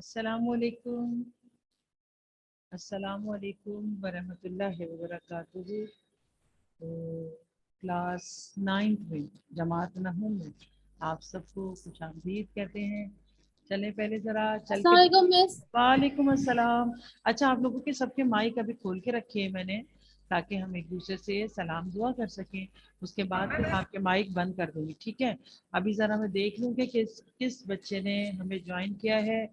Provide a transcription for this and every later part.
السلام علیکم. السلام علیکم ورحمۃ اللہ وبرکاتہ. تو کلاس 9 میں جماعت نحوم میں آپ سب کو خوش آمدید کہتے ہیں. چلیں پہلے ذرا چل کے. السلام علیکم مس. وعلیکم السلام. اچھا آپ لوگوں کے سب کے مائک ابھی کھول کے رکھے ہیں میں نے تاکہ ہم ایک دوسرے سے سلام دعا کر سکیں. اس کے بعد پھر آپ کے مائک بند کر دوں گی, ٹھیک ہے؟ ابھی ذرا میں دیکھ لوں کہ کس بچے نے ہمیں جوائن کیا ہے.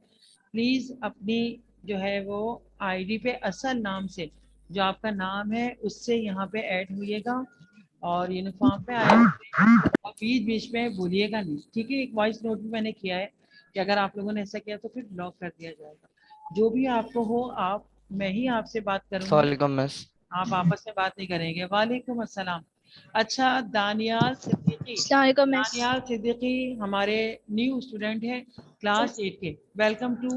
پلیز اپنی جو ہے وہ آئی ڈی پہ اصل نام سے جو آپ کا نام ہے اس سے یہاں پہ ایڈ ہوئیے گا اور یونیفارم پہ آیا اور بیچ بیچ میں بولیے گا نہیں, ٹھیک ہے؟ ایک وائس نوٹ بھی میں نے کیا ہے کہ اگر آپ لوگوں نے ایسا کیا تو پھر بلاک کر دیا جائے گا. جو بھی آپ کو ہو آپ میں ہی آپ سے بات کروں السلام گی, علیکم مس. آپ آپس میں بات نہیں کریں گے. وعلیکم السلام. اچھا دانیال صدیقی. السلام علیکم مس. دانیال صدیقی ہمارے نیو اسٹوڈنٹ ہیں کلاس 8 کے. ویلکم ٹو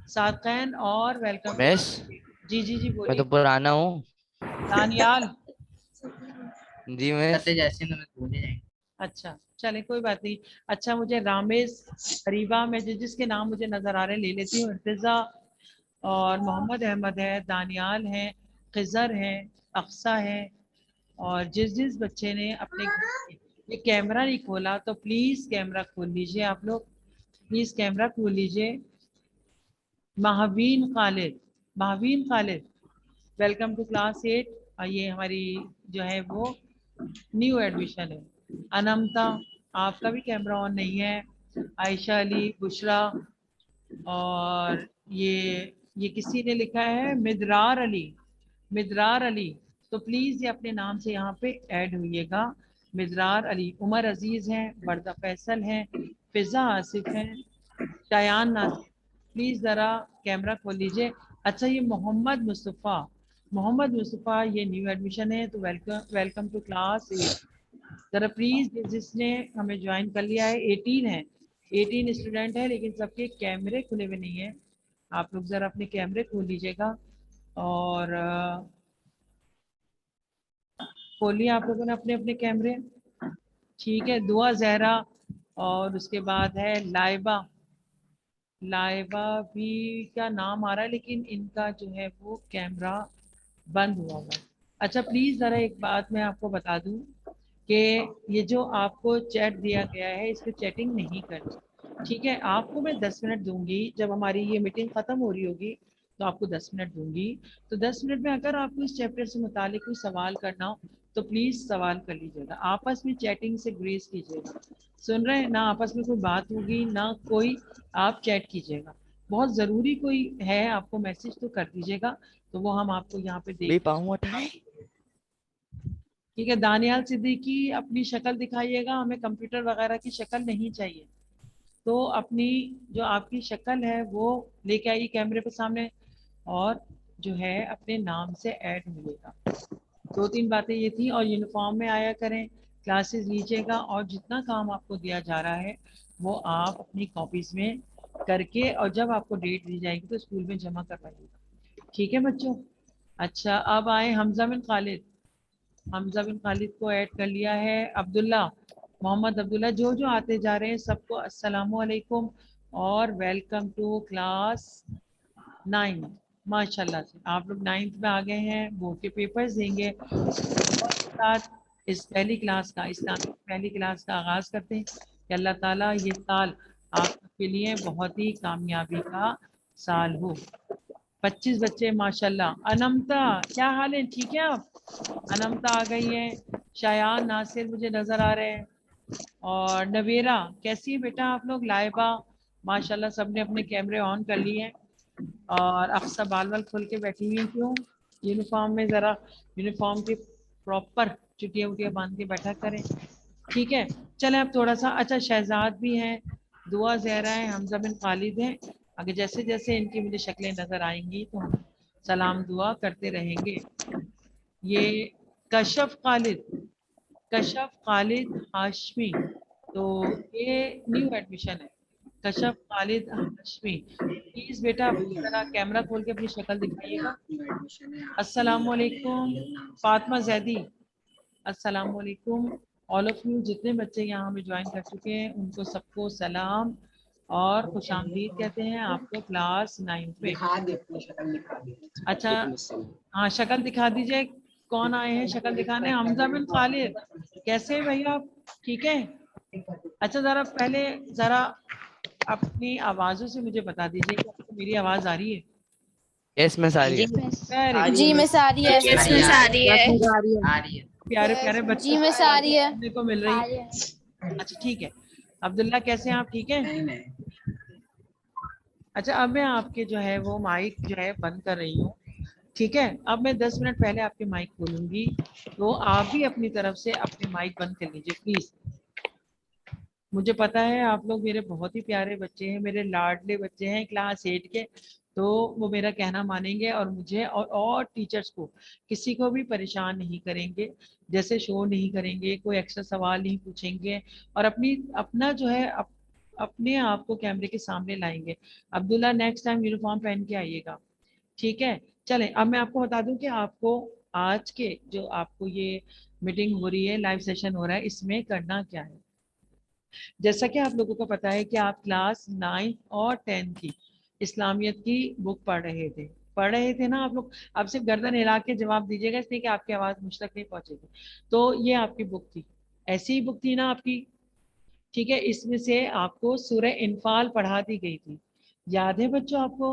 ساتقین اور ویلکم ٹو. مس جی جی جی میں بولیے تو پرانا ہوں. دانیال. جی مس. اچھا چلیں کوئی بات نہیں. اچھا مجھے رامز قریبا میں جس کے نام مجھے نظر آ رہے ہیں لے لیتی ہوں. ارتضا اور محمد احمد ہے, دانیال ہیں, خضر ہیں, اقصیٰ ہے. اور جس بچے نے اپنے یہ کیمرہ نہیں کھولا تو پلیز کیمرہ کھول لیجئے. آپ لوگ پلیز کیمرہ کھول لیجئے. مہوین خالد. مہوین خالد ویلکم ٹو کلاس 8. یہ ہماری جو ہے وہ نیو ایڈمیشن ہے. انمتا آپ کا بھی کیمرہ آن نہیں ہے. عائشہ علی, بشرا, اور یہ کسی نے لکھا ہے مدرار علی. مدرار علی تو پلیز یہ اپنے نام سے یہاں پہ ایڈ ہوئیے گا. مدرار علی. عمر عزیز ہیں, وردہ فیصل ہیں, فضا آصف ہیں, شایان ناصر. پلیز ذرا کیمرہ کھول لیجئے. اچھا یہ محمد مصطفیٰ. محمد مصطفیٰ یہ نیو ایڈمیشن ہے تو ویلکم ٹو کلاس 8. ذرا پلیز جس نے ہمیں جوائن کر لیا ہے 18 ہے, 18 اسٹوڈنٹ ہے لیکن سب کے کیمرے کھلے ہوئے نہیں ہیں. آپ لوگ ذرا اپنے کیمرے کھول لیجئے گا اور کھولیے آپ لوگوں نے اپنے اپنے کیمرے. ٹھیک ہے. دعا زہرا اور اس کے بعد ہے لائبہ. لائبہ بھی کا نام آ رہا ہے لیکن ان کا جو ہے وہ کیمرہ بند ہوا ہوا ہے. اچھا پلیز ذرا ایک بات میں آپ کو بتا دوں کہ یہ جو آپ کو چیٹ دیا گیا ہے اس پہ چیٹنگ نہیں کرنی, ٹھیک ہے؟ آپ کو میں 10 منٹ دوں گی جب ہماری یہ میٹنگ ختم ہو رہی ہوگی تو آپ کو 10 منٹ دوں گی. تو 10 منٹ میں اگر آپ کو اس چیپٹر سے متعلق کوئی سوال کرنا ہو تو پلیز سوال کر لیجیے گا. آپس میں چیٹنگ سے گریز کیجیے گا. سن رہے ہیں؟ نہ آپس میں کوئی بات ہوگی نہ کوئی آپ چیٹ کیجیے گا. بہت ضروری کوئی ہے آپ کو میسج تو کر دیجیے گا تو وہ ہم آپ کو یہاں پہ بے دیکھ. پاؤں اٹھائے. ٹھیک ہے. دانیال صدیقی اپنی شکل دکھائیے گا, ہمیں کمپیوٹر وغیرہ کی شکل نہیں چاہیے. تو اپنی جو آپ کی شکل ہے وہ لے کے آئیے کیمرے پہ سامنے اور جو ہے اپنے نام سے ایڈ ہوئیے گا. 2-3 باتیں یہ تھیں. اور یونیفارم میں آیا کریں, کلاسز لیجیے گا اور جتنا کام آپ کو دیا جا رہا ہے وہ آپ اپنی کاپیز میں کر کے اور جب آپ کو ڈیٹ دی جائے گی تو اسکول میں جمع کروائیے گا. ٹھیک ہے بچوں؟ اچھا اب آئے حمزہ بن خالد. حمزہ بن خالد کو ایڈ کر لیا ہے. عبداللہ, محمد عبداللہ. جو آتے جا رہے ہیں سب کو السلام علیکم اور ویلکم ٹو کلاس 9. ماشاء اللہ سے آپ لوگ 9th میں آ گئے ہیں, بورڈ کے پیپرز دیں گے اور ساتھ اس پہلی کلاس کا اسلامی پہلی کلاس کا آغاز کرتے ہیں کہ اللہ تعالیٰ یہ سال آپ کے لیے بہت ہی کامیابی کا سال ہو. 25 بچے ماشاء اللہ. انمتا کیا حال ہے, ٹھیک ہے آپ؟ انمتا آ گئی ہیں. شایان ناصر مجھے نظر آ رہے ہیں اور نویرا. کیسی ہے بیٹا آپ لوگ؟ لائبہ ماشاءاللہ سب نے اپنے کیمرے آن کر لیے ہیں اور اقصیٰ بال بال کھول کے بیٹھی ہوئی ہیں. کیوں؟ یونیفارم میں ذرا یونیفارم کی پراپر چٹیاں وٹیاں باندھ کے بیٹھا کریں. ٹھیک ہے چلیں اب تھوڑا سا. اچھا شہزاد بھی ہیں, دعا زہرا ہیں, حمزہ بن خالد ہیں. اگر جیسے جیسے ان کی مجھے شکلیں نظر آئیں گی تو ہم سلام دعا کرتے رہیں گے. یہ کشف خالد, کشف خالد ہاشمی. تو یہ نیو ایڈمیشن ہے. کشف خالد ہاشمی. پلیز بیٹا ذرا کیمرہ کھول کے اپنی شکل دکھائیے گا. السلام علیکم. فاطمہ زیدی السلام علیکم. آل آف یو جتنے بچے یہاں ہمیں جوائن کر چکے ہیں ان کو سب کو سلام. اور خوش آمدید کہتے ہیں آپ کو کلاس 9 میں. اچھا ہاں شکل دکھا دیجئے, کون آئے ہیں شکل دکھانے؟ حمزہ بن خالد, کیسے ہیں بھیا آپ؟ ٹھیک ہے. اچھا ذرا پہلے ذرا اپنی آوازوں سے مجھے بتا دیجئے کہ آپ کو میری آواز آ رہی ہے؟ یس میں ساری ہے. جی میں ساری ہے. پیارے پیارے بچے جی میں ساری ہے. سننے کو مل رہی ہے. اچھا ٹھیک ہے. عبداللہ کیسے ہیں آپ؟ ٹھیک ہے. اچھا اب میں آپ کے جو ہے وہ مائک جو ہے بند کر رہی ہوں. ٹھیک ہے. اب میں 10 منٹ پہلے آپ کے مائک کھولوں گی, تو آپ بھی اپنی طرف سے اپنے مائک بند کر لیجیے پلیز. مجھے پتا ہے آپ لوگ میرے بہت ہی پیارے بچے ہیں, میرے لاڈلے بچے ہیں کلاس 8 کے, تو وہ میرا کہنا مانیں گے اور مجھے اور ٹیچرز کو کسی کو بھی پریشان نہیں کریں گے, جیسے شو نہیں کریں گے, کوئی ایکسٹرا سوال نہیں پوچھیں گے, اور اپنا جو ہے اپنے آپ کو کیمرے کے سامنے لائیں گے. عبداللہ نیکسٹ ٹائم یونیفارم پہن کے آئیے گا. ٹھیک ہے. چلیں اب میں آپ کو بتا دوں کہ آپ کو آج کے جو آپ کو یہ میٹنگ ہو رہی ہے, لائیو سیشن ہو رہا ہے, اس میں کرنا کیا ہے. جیسا کہ آپ لوگوں کو پتا ہے کہ آپ کلاس 9 اور 10 کی اسلامیت کی بک پڑھ رہے تھے نا آپ لوگ. آپ صرف گردن ہلا کے جواب دیجیے گا, اس لیے کہ آپ کی آواز مجھ تک نہیں پہنچے گی. تو یہ آپ کی بک تھی, ایسی ہی بک تھی نا آپ کی. ٹھیک ہے. اس میں سے آپ کو سورہ انفال پڑھا دی گئی تھی, یاد ہے بچوں آپ کو؟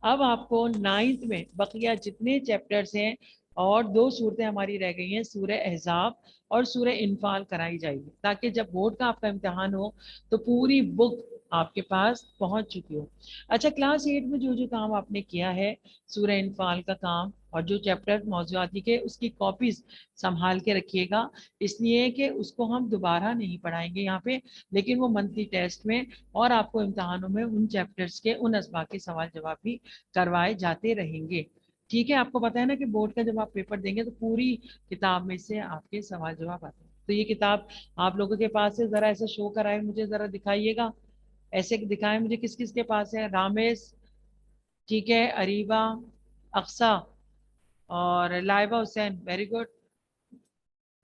اب آپ کو 9th میں بقیہ جتنے چیپٹرز ہیں اور 2 صورتیں ہماری رہ گئی ہیں, سورہ احزاب اور سورہ انفال کرائی جائے گی, تاکہ جب بورڈ کا آپ کا امتحان ہو تو پوری بک آپ کے پاس پہنچ چکی ہو. اچھا کلاس 8 میں جو کام آپ نے کیا ہے, سورہ انفال کا کام اور جو چیپٹر موضوعاتی کے, اس کی کاپیز سنبھال کے رکھیے گا, اس لیے کہ اس کو ہم دوبارہ نہیں پڑھائیں گے یہاں پہ, لیکن وہ منتھلی ٹیسٹ میں اور آپ کو امتحانوں میں ان چیپٹرز کے ان اسباق کے سوال جواب بھی کروائے جاتے رہیں گے. ٹھیک ہے. آپ کو پتا ہے نا کہ بورڈ کا جب آپ پیپر دیں گے تو پوری کتاب میں سے آپ کے سوال جواب آتے ہیں. تو یہ کتاب آپ لوگوں کے پاس ہے, ذرا ایسے شو کرائے مجھے, ذرا دکھائیے گا, ایسے دکھائیں مجھے کس کس کے پاس ہے. رامز, ٹھیک ہے, اریبا, اقصا اور لائبہ حسین, ویری گڈ.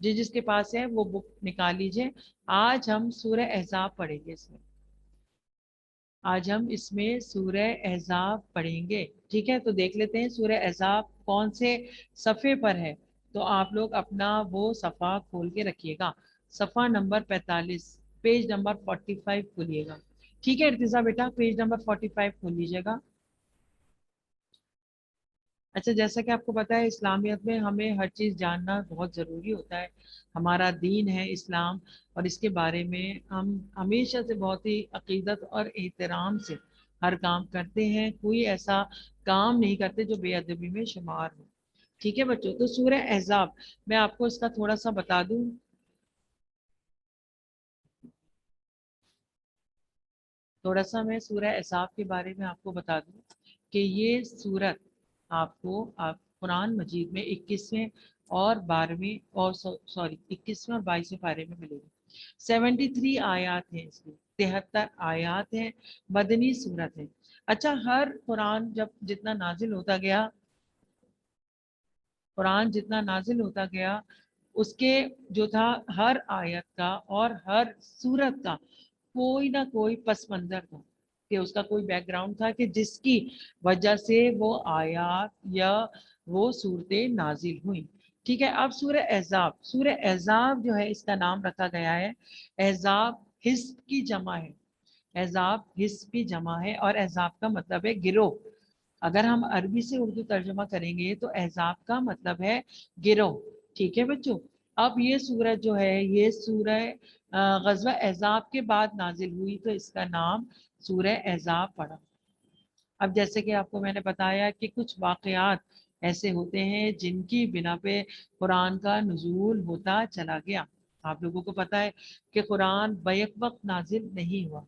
جس کے پاس ہے وہ بک نکال لیجئے. آج ہم سورہ احزاب پڑھیں گے. آج ہم اس میں سورہ احزاب پڑھیں گے. ٹھیک ہے. تو دیکھ لیتے ہیں سورہ احزاب کون سے صفحے پر ہے. تو آپ لوگ اپنا وہ صفحہ کھول کے رکھیے گا, صفحہ نمبر 45, پیج نمبر 45 کھولیے گا. ٹھیک ہے ارتضیٰ بیٹا, پیج نمبر 45 کھول لیجیے گا. اچھا جیسا کہ آپ کو پتا ہے اسلامیت میں ہمیں ہر چیز جاننا بہت ضروری ہوتا ہے. ہمارا دین ہے اسلام, اور اس کے بارے میں ہم ہمیشہ سے بہت ہی عقیدت اور احترام سے ہر کام کرتے ہیں. کوئی ایسا کام نہیں کرتے جو بے ادبی میں شمار ہو. ٹھیک ہے بچوں. تو سورہ احزاب میں آپ کو اس کا تھوڑا سا بتا دوں. تھوڑا سا میں سورہ احزاب کے بارے میں آپ کو بتا دوں کہ یہ سورت آپ کو قرآن مجید میں 21ویں اور 12ویں اور 21ویں اور 22ویں پارے میں ملے گی. 73 آیات ہیں اس میں, 73 آیات ہیں, مدنی سورت ہے. اچھا ہر قرآن جتنا نازل ہوتا گیا, قرآن جتنا نازل ہوتا گیا, اس کے جو تھا ہر آیت کا اور ہر سورت کا کوئی نہ کوئی پس منظر تھا, کہ اس کا کوئی بیک گراؤنڈ تھا کہ جس کی وجہ سے وہ آیات یا وہ صورتیں نازل ہوئیں. ٹھیک ہے. اب سورہ احزاب جو ہے اس کا نام رکھا گیا ہے, احزاب حزب کی جمع ہے. احزاب حزب کی جمع ہے, اور احزاب کا مطلب ہے گروہ. اگر ہم عربی سے اردو ترجمہ کریں گے تو احزاب کا مطلب ہے گروہ. ٹھیک ہے بچوں. اب یہ سورہ جو ہے یہ سورہ غزوہ احزاب کے بعد نازل ہوئی, تو اس کا نام سورہ احزاب پڑا. اب جیسے کہ آپ کو میں نے بتایا کہ کچھ واقعات ایسے ہوتے ہیں جن کی بنا پہ قرآن کا نزول ہوتا چلا گیا. آپ لوگوں کو پتا ہے کہ قرآن بیک وقت نازل نہیں ہوا.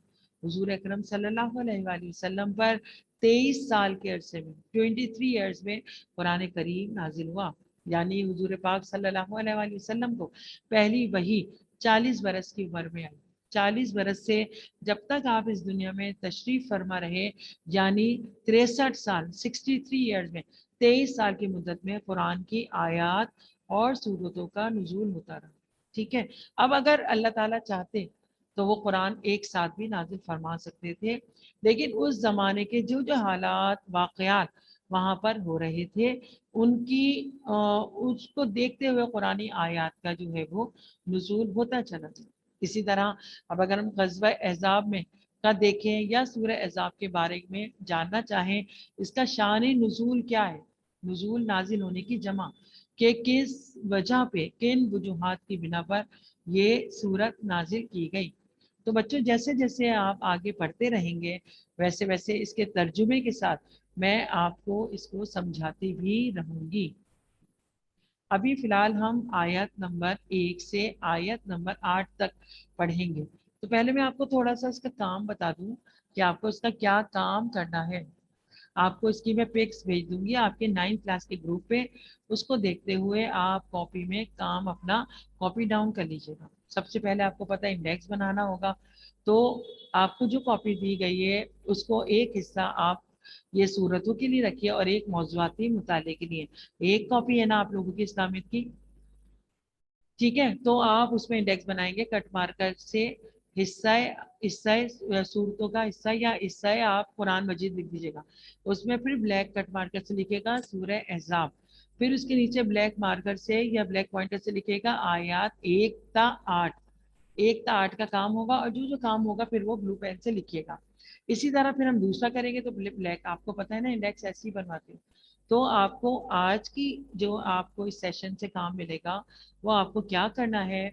حضور اکرم صلی اللہ علیہ وآلہ وسلم پر 23 سال کے عرصے میں 23 ایئرز میں قرآن کریم نازل ہوا. یعنی حضور پاک صلی اللہ علیہ وآلہ وسلم کو پہلی وحی 40 برس کی عمر میں آئی. 40 برس سے جب تک آپ اس دنیا میں تشریف فرما رہے, یعنی 63 سال 63 ایئرز میں 23 سال کی مدت میں قرآن کی آیات اور سورتوں کا نزول ہوتا رہا. ٹھیک ہے. اب اگر اللہ تعالیٰ چاہتے تو وہ قرآن ایک ساتھ بھی نازل فرما سکتے تھے، لیکن اس زمانے کے جو حالات واقعات وہاں پر ہو رہے تھے ان کی اس کو دیکھتے ہوئے قرآنی آیات کا جو ہے وہ نزول ہوتا چلا گیا۔ اسی طرح اب اگر ہم غزوہ احزاب میں کا دیکھیں یا سورہ احزاب کے بارے میں جاننا چاہیں اس کا شان نزول کیا ہے، نزول نازل ہونے کی جمع کہ کس وجہ پہ کن وجوہات کی بنا پر یہ صورت نازل کی گئی۔ تو بچوں جیسے جیسے آپ آگے پڑھتے رہیں گے ویسے ویسے اس کے ترجمے کے ساتھ میں آپ کو اس کو سمجھاتی بھی رہوں گی۔ ابھی فی الحال ہم آیت نمبر 1 سے آیت نمبر 8 تک پڑھیں گے۔ تو پہلے میں آپ کو تھوڑا سا اس کا کام بتا دوں کہ آپ کو اس کا کیا کام کرنا ہے۔ آپ کو اس کی میں پکس بھیج دوں گی آپ کے 9 کلاس کے گروپ پہ، اس کو دیکھتے ہوئے آپ کاپی میں کام اپنا کاپی ڈاؤن کر لیجیے گا۔ سب سے پہلے آپ کو پتہ ہے انڈیکس بنانا ہوگا، تو آپ کو جو کاپی دی گئی ہے اس کو ایک حصہ آپ یہ صورتوں کے لیے رکھیے اور ایک موضوعاتی مطالعے کے لیے۔ ایک کاپی ہے نا آپ لوگوں کی اسلامک کی، ٹھیک ہے؟ تو آپ اس میں انڈیکس بنائیں گے کٹ مارکر سے حصہ صورتوں کا حصہ یا حصہ آپ قرآن مجید لکھ دیجیے گا، اس میں پھر بلیک کٹ مارکر سے لکھے گا سورہ احزاب، پھر اس کے نیچے بلیک مارکر سے یا بلیک پوائنٹر سے لکھے گا آیات 1 تا 8۔ 1 تا 8 کا کام ہوگا اور جو کام ہوگا پھر وہ بلو پین سے لکھیے گا۔ اسی طرح پھر ہم دوسرا کریں گے تو بلیک، آپ کو پتہ ہے نا انڈیکس ایسے ہی بنواتے ہیں۔ تو آپ کو آج کی جو آپ کو اس سیشن سے کام ملے گا وہ آپ کو کیا کرنا ہے،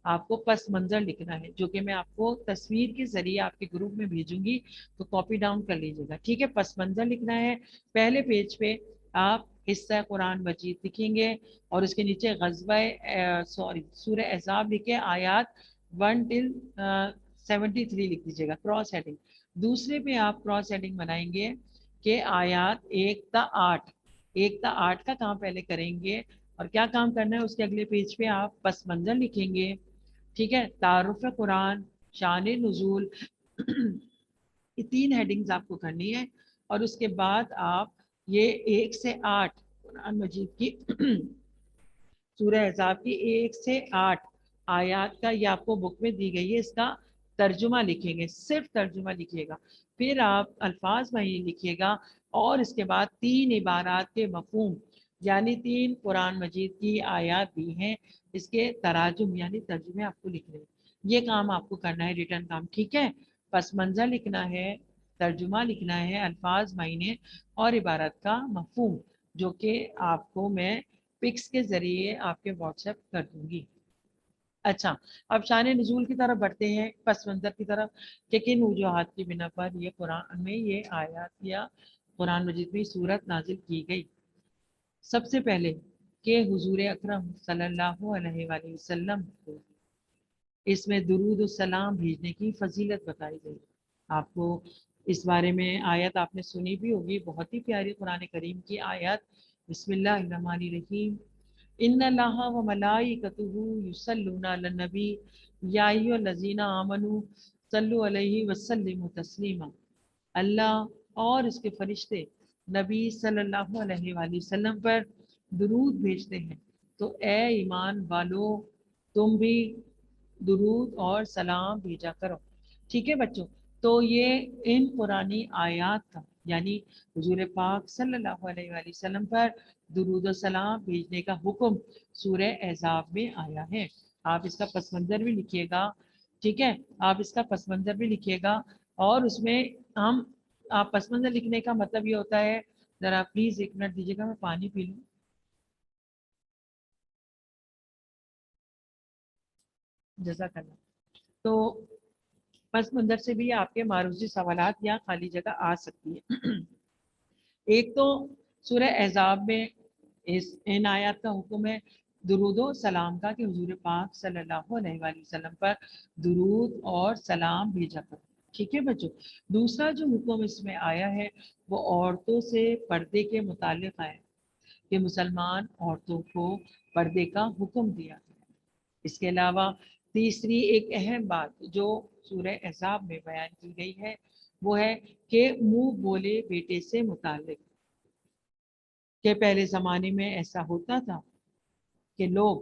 آپ کو پس منظر لکھنا ہے، جو کہ میں آپ کو تصویر کے ذریعے آپ کے گروپ میں بھیجوں گی، تو کاپی ڈاؤن کر لیجیے گا، ٹھیک ہے؟ پس منظر لکھنا ہے۔ پہلے پیج پہ آپ حصہ قرآن مجید لکھیں گے اور اس کے نیچے سورہ احزاب لکھے آیات 1 till 73 لکھ دیجیے گا کراس ہیڈنگ۔ دوسرے پہ آپ کراس ہیڈنگ بنائیں گے کہ آیات 1 تا 8۔ 1 تا 8 کا کام پہلے کریں گے اور کیا کام کرنا ہے اس کے اگلے پیج پہ آپ پس منظر لکھیں گے، ٹھیک ہے؟ تعارف قرآن، شان نزول، یہ 3 ہیڈنگز آپ کو کرنی ہے اور اس کے بعد آپ یہ 1 سے 8 قرآن مجید کی سورہ احزاب کی 1 سے 8 آیات کا یہ آپ کو بک میں دی گئی ہے، اس کا ترجمہ لکھیں گے، صرف ترجمہ لکھیے گا، پھر آپ الفاظ میں لکھیے گا اور اس کے بعد 3 عبارات کے مفہوم یعنی 3 قرآن مجید کی آیات دی ہیں اس کے تراجم یعنی ترجمے آپ کو لکھنے ہیں۔ یہ کام آپ کو کرنا ہے ریٹن کام، ٹھیک ہے؟ پس منظر لکھنا ہے، ترجمہ لکھنا ہے، الفاظ معنی اور عبارت کا مفہوم، جو کہ آپ کو میں پکس کے ذریعے آپ کے واٹس ایپ کر دوں گی۔ اچھا، اب شان نزول کی طرف بڑھتے ہیں، پس منظر کی طرف کہ کن وجوہات کی بنا پر یہ قرآن میں یہ آیات یا قرآن مجید میں صورت نازل کی گئی۔ سب سے پہلے کہ حضور اکرم صلی اللہ علیہ وآلہ وسلم کو اس میں درود و سلام بھیجنے کی فضیلت بتائی گئی۔ آپ کو اس بارے میں آیت آپ نے سنی بھی ہوگی، بہت ہی پیاری قرآن کریم کی آیت، بسم اللہ الرحمن الرحیم، ان اللہ و ملائکتہ یصلون علی النبی یا ایھا الذین آمنوا صلوا علیہ وسلموا تسلیما۔ اللہ اور اس کے فرشتے نبی صلی اللہ علیہ وآلہ وسلم پر درود بھیجتے ہیں، تو اے ایمان والو تم بھی درود اور سلام بھیجا کرو، ٹھیک ہے بچوں؟ تو یہ ان قرآنی آیات کا یعنی حضور پاک صلی اللہ علیہ وآلہ وسلم پر درود و سلام بھیجنے کا حکم سورہ احزاب میں آیا ہے۔ آپ اس کا پس منظر بھی لکھیے گا، ٹھیک ہے؟ آپ اس کا پس منظر بھی لکھیے گا اور اس میں آپ پس منظر لکھنے کا مطلب یہ ہوتا ہے، ذرا پلیز 1 منٹ دیجیے گا، میں پانی پی لوں۔ جزاک اللہ۔ تو پس منظر سے بھی آپ کے معروضی سوالات یا خالی جگہ آ سکتی ہے۔ ایک تو سورہ احزاب میں ان آیات کا حکم ہے درود و سلام کا کہ حضور پاک صلی اللہ علیہ وآلہ وسلم پر درود اور سلام بھیجا کرو، ٹھیک ہے بچوں؟ دوسرا جو حکم اس میں آیا ہے وہ عورتوں سے پردے کے متعلق ہے کہ مسلمان عورتوں کو پردے کا حکم دیا گیا۔ اس کے علاوہ تیسری ایک اہم بات جو سورہ احزاب میں بیان کی گئی ہے وہ ہے کہ منہ بولے بیٹے سے متعلق، کہ پہلے زمانے میں ایسا ہوتا تھا کہ لوگ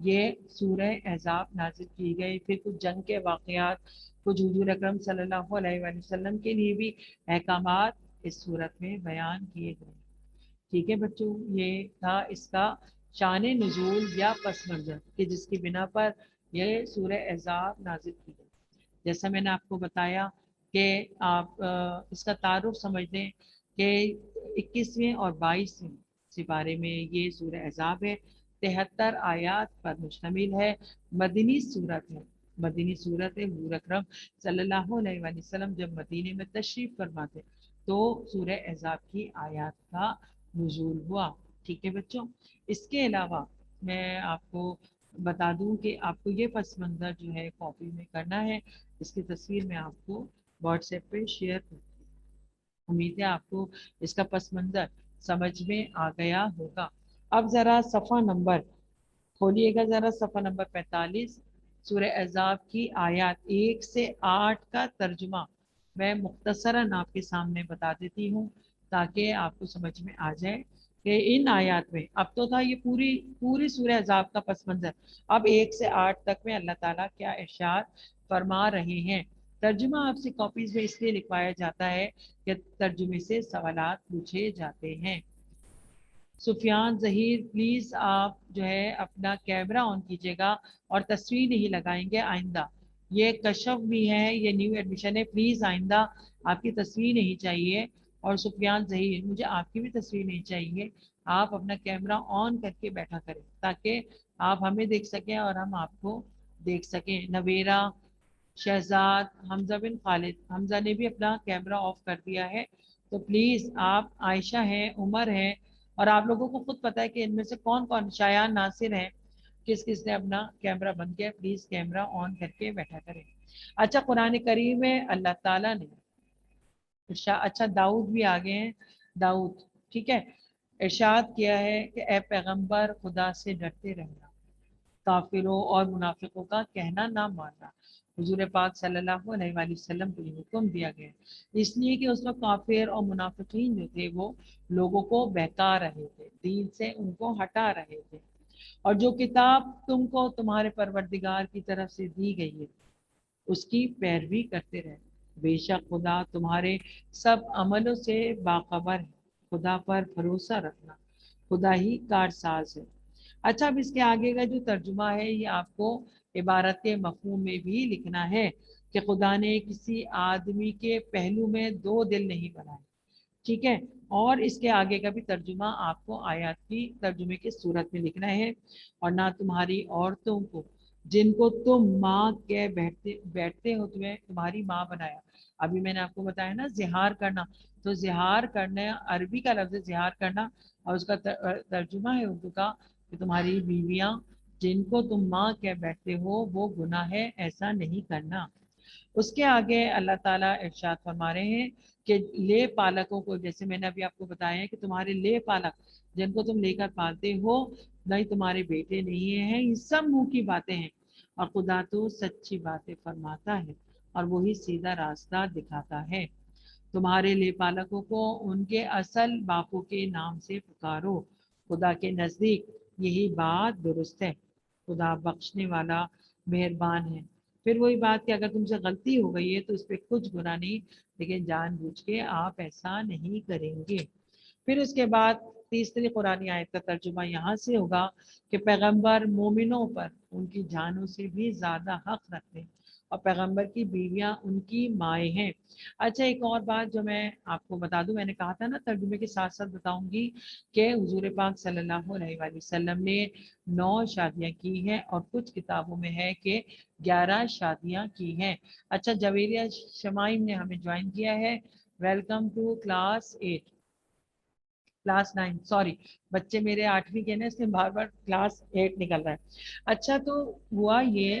یہ سورہ احزاب نازل کی گئی. پھر کچھ جنگ کے واقعات، کچھ حضور اکرم صلی اللہ علیہ وآلہ وسلم کے لیے بھی احکامات اس صورت میں بیان کیے گئے. ٹھیک ہے بچوں، یہ تھا اس کا شان نزول یا پس منظر کہ جس کی بنا پر یہ سورہ احزاب نازل کی گئی. جیسا میں نے آپ کو بتایا کہ آپ اس کا تعارف سمجھ لیں کہ 21ویں اور 22ویں سپارے میں یہ سورہ احزاب ہے. 73 آیات پر مشتمل ہے. مدنی صورت ہے. مدنی صورت ہے. حضور اکرم صلی اللہ علیہ وآلہ وسلم جب مدینے میں تشریف فرماتے تو سورہ احزاب کی آیات کا نزول ہوا. ٹھیک ہے بچوں، اس کے علاوہ میں آپ کو بتا دوں کہ آپ کو یہ پس منظر جو ہے کاپی میں کرنا ہے. اس کی تصویر میں آپ کو واٹس ایپ پہ شیئر کروں. امید ہے آپ کو اس کا پس منظر سمجھ میں آ گیا ہوگا. اب ذرا صفحہ نمبر کھولیے گا، ذرا صفحہ نمبر 45. سورہ احزاب کی آیات 1 سے 8 کا ترجمہ میں مختصراً آپ کے سامنے بتا دیتی ہوں تاکہ آپ کو سمجھ میں آ جائے کہ ان آیات میں، اب تو تھا یہ پوری سورہ احزاب کا پس منظر، اب 1 سے 8 تک میں اللہ تعالیٰ کیا ارشاد فرما رہے ہیں. ترجمہ آپ سے کاپیز میں اس لیے لکھوایا جاتا ہے کہ ترجمے سے سوالات پوچھے جاتے ہیں. سفیان ظہیر پلیز آپ جو ہے اپنا کیمرہ آن کیجیے گا اور تصویر نہیں لگائیں گے آئندہ. یہ کشف بھی ہے، یہ نیو ایڈمیشن ہے، پلیز آئندہ آپ کی تصویر نہیں چاہیے. اور سفیان ظہیر مجھے آپ کی بھی تصویر نہیں چاہیے. آپ اپنا کیمرہ آن کر کے بیٹھا کریں تاکہ آپ ہمیں دیکھ سکیں اور ہم آپ کو دیکھ سکیں. نویرہ، شہزاد، حمزہ بن خالد، حمزہ نے بھی اپنا کیمرہ آف کر دیا ہے. تو پلیز آپ، عائشہ ہیں، عمر ہیں، اور آپ لوگوں کو خود پتہ ہے کہ ان میں سے کون کون، شایان، ناصر ہیں، کس کس نے اپنا کیمرہ بند کیا. پلیز کیمرہ آن کر کے بیٹھا کریں. اچھا، قرآن کریم میں اللہ تعالیٰ نے اچھا داؤد بھی آگے ہیں. داؤد، ٹھیک ہے، ارشاد کیا ہے کہ اے پیغمبر خدا سے ڈرتے رہنا، کافروں اور منافقوں کا کہنا نہ ماننا. حضور پاک صلی اللہ علیہ وآلہ وسلم کو یہ حکم دیا گیا اس لیے کہ اس وقت کافر اور منافقین جو تھے وہ لوگوں کو بہکا رہے تھے، دین سے ان کو ہٹا رہے تھے. اور جو کتاب تم کو تمہارے پروردگار کی طرف سے دی گئی ہے اس کی پیروی کرتے رہے. بے شک خدا تمہارے سب عملوں سے باخبر ہے. خدا پر بھروسہ رکھنا، خدا ہی کارساز ہے. اچھا، اب اس کے آگے کا جو ترجمہ ہے یہ آپ کو عبارت کے مفہوم میں بھی لکھنا ہے کہ خدا نے کسی آدمی کے پہلو میں 2 دل نہیں بنائے. ٹھیک ہے، اور اس کے آگے کا بھی ترجمہ آپ کو آیات کی ترجمے کی صورت میں لکھنا ہے. اور نہ تمہاری عورتوں کو جن کو تم ماں کے بیٹھتے ہو تمہاری ماں بنایا. ابھی میں نے آپ کو بتایا نا زہار کرنا، تو زہار کرنا عربی کا لفظ ہے زہار کرنا، اور اس کا ترجمہ ہے اردو کا کہ تمہاری بیویاں جن کو تم ماں کے بیٹھتے ہو وہ گناہ ہے، ایسا نہیں کرنا. اس کے آگے اللہ تعالیٰ ارشاد فرما رہے ہیں کہ لے پالکوں کو، جیسے میں نے ابھی آپ کو بتایا ہے کہ تمہارے لے پالک جن کو تم لے کر پالتے ہو نہیں تمہارے بیٹے نہیں ہیں، یہ سب منہ کی باتیں ہیں. اور خدا تو سچی باتیں فرماتا ہے اور وہی سیدھا راستہ دکھاتا ہے. تمہارے لے پالکوں کو ان کے اصل باپوں کے نام سے پکارو، خدا کے نزدیک یہی بات درست ہے. خدا بخشنے والا مہربان ہے. پھر وہی بات کہ اگر تم سے غلطی ہو گئی ہے تو اس پہ کچھ گناہ نہیں، لیکن جان بوجھ کے آپ ایسا نہیں کریں گے. پھر اس کے بعد تیسری قرآن آیت کا ترجمہ یہاں سے ہوگا کہ پیغمبر مومنوں پر ان کی جانوں سے بھی زیادہ حق رکھتے ہیں اور پیغمبر کی بیویاں ان کی مائیں ہیں. اچھا، ایک اور بات جو میں آپ کو بتا دوں، میں نے کہا تھا نا ترجمے کے ساتھ ساتھ بتاؤں گی کہ حضور پاک صلی اللہ علیہ وآلہ وسلم نے 9 شادیاں کی ہیں اور کچھ کتابوں میں ہے کہ 11 شادیاں کی ہیں. اچھا، جویریہ شمائم نے ہمیں جوائن کیا ہے. Welcome to class 8، class 9، sorry بچے میرے 8ویں کے نا اس لیے بار بار کلاس 8 نکل رہا ہے. اچھا، تو ہوا یہ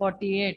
48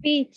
Speech.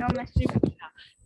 No, miss.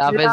Hafiz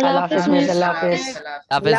Allah Hafiz, miss. Hafiz